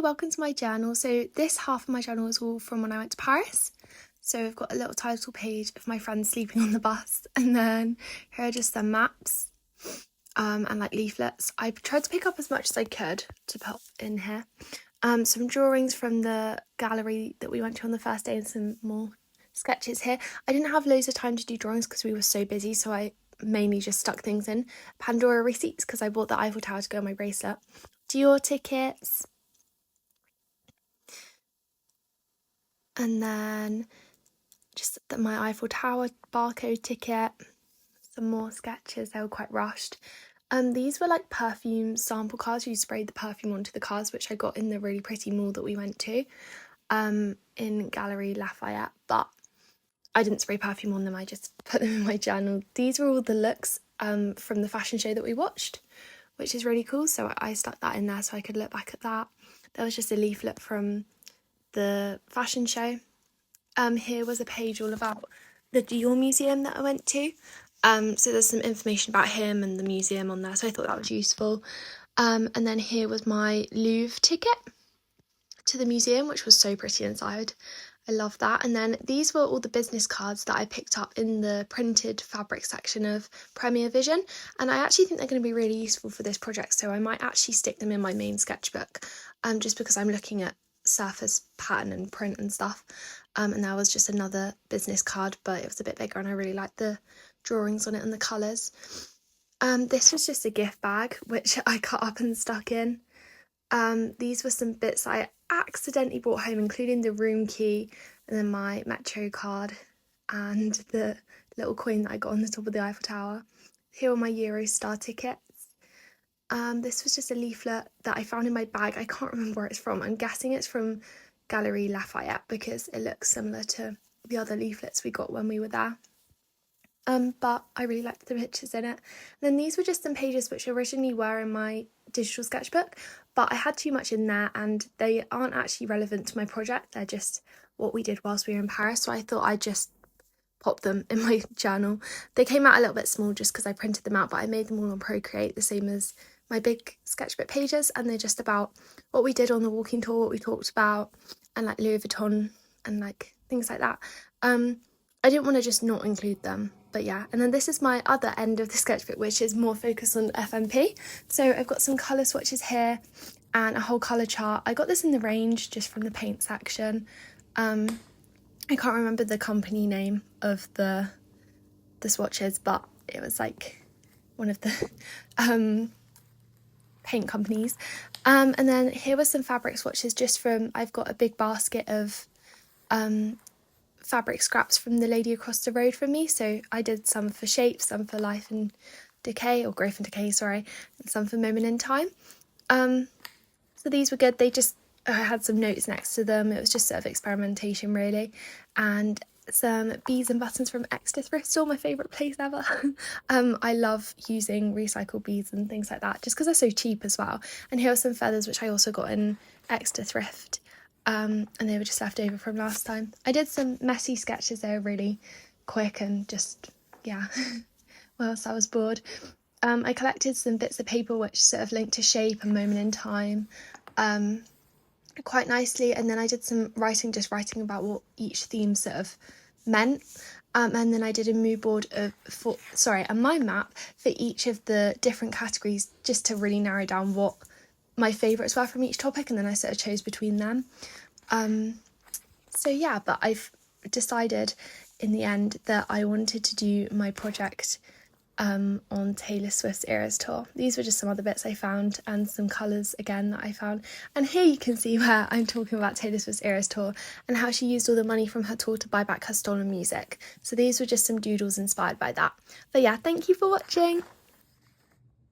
welcome to my journal. So this half of my journal is all from when I went to Paris. So I've got a little title page of my friends sleeping on the bus, and then here are just some maps and like leaflets. I tried to pick up as much as I could to put in here. Some drawings from the gallery that we went to on the first day and some more sketches here. I didn't have loads of time to do drawings because we were so busy, so I mainly just stuck things in. Pandora receipts because I bought the Eiffel Tower to go on my bracelet. Dior tickets. And then just my Eiffel Tower barcode ticket. Some more sketches, they were quite rushed. These were like perfume sample cards. You sprayed the perfume onto the cards, which I got in the really pretty mall that we went to in Gallery Lafayette, but I didn't spray perfume on them, I just put them in my journal. These were all the looks from the fashion show that we watched, which is really cool, so I stuck that in there so I could look back at that. There was just a leaflet from the fashion show. Here was a page all about the Dior museum that I went to. So there's some information about him and the museum on there, so I thought that was useful. And then here was my Louvre ticket to the museum, which was so pretty inside. I love that. And then these were all the business cards that I picked up in the printed fabric section of Premier Vision, and I actually think they're going to be really useful for this project, so I might actually stick them in my main sketchbook, just because I'm looking at surface pattern and print and stuff. And there was just another business card, but it was a bit bigger and I really liked the drawings on it and the colours. This was just a gift bag which I cut up and stuck in. These were some bits I accidentally brought home, including the room key and then my Metro card and the little coin that I got on the top of the Eiffel Tower. Here are my Eurostar tickets. This was just a leaflet that I found in my bag. I can't remember where it's from. I'm guessing it's from Gallery Lafayette because it looks similar to the other leaflets we got when we were there. But I really liked the pictures in it. And then these were just some pages which originally were in my digital sketchbook, but I had too much in there and they aren't actually relevant to my project. They're just what we did whilst we were in Paris, so I thought I'd just pop them in my journal. They came out a little bit small just because I printed them out, but I made them all on Procreate, the same as my big sketchbook pages, and they're just about what we did on the walking tour, what we talked about, and like Louis Vuitton and like things like that. I didn't want to just not include them, but yeah. And then this is my other end of the sketchbook, which is more focused on FMP. So I've got some colour swatches here and a whole colour chart. I got this in the Range just from the paint section. I can't remember the company name of the swatches, but it was like one of the paint companies. And then here were some fabric swatches just from, I've got a big basket of fabric scraps from the lady across the road from me, so I did some for Shapes, some for Life and Decay, or Growth and Decay, sorry, and some for Moment in Time. So these were good. They just, I had some notes next to them. It was just sort of experimentation really, and some beads and buttons from Exeter Thrift Store, my favourite place ever. I love using recycled beads and things like that just because they're so cheap as well. And here are some feathers which I also got in Exeter Thrift. And they were just left over from last time. I did some messy sketches there, really quick and just, yeah, whilst I was bored. I collected some bits of paper which sort of linked to Shape and Moment in Time quite nicely, and then I did some writing, just writing about what each theme sort of meant. And then I did a mood board a mind map for each of the different categories, just to really narrow down what my favourites were from each topic, and then I sort of chose between them. So yeah, but I've decided in the end that I wanted to do my project on Taylor Swift's Eras Tour. These were just some other bits I found and some colours again that I found. And here you can see where I'm talking about Taylor Swift's Eras Tour and how she used all the money from her tour to buy back her stolen music. So these were just some doodles inspired by that. But yeah, thank you for watching.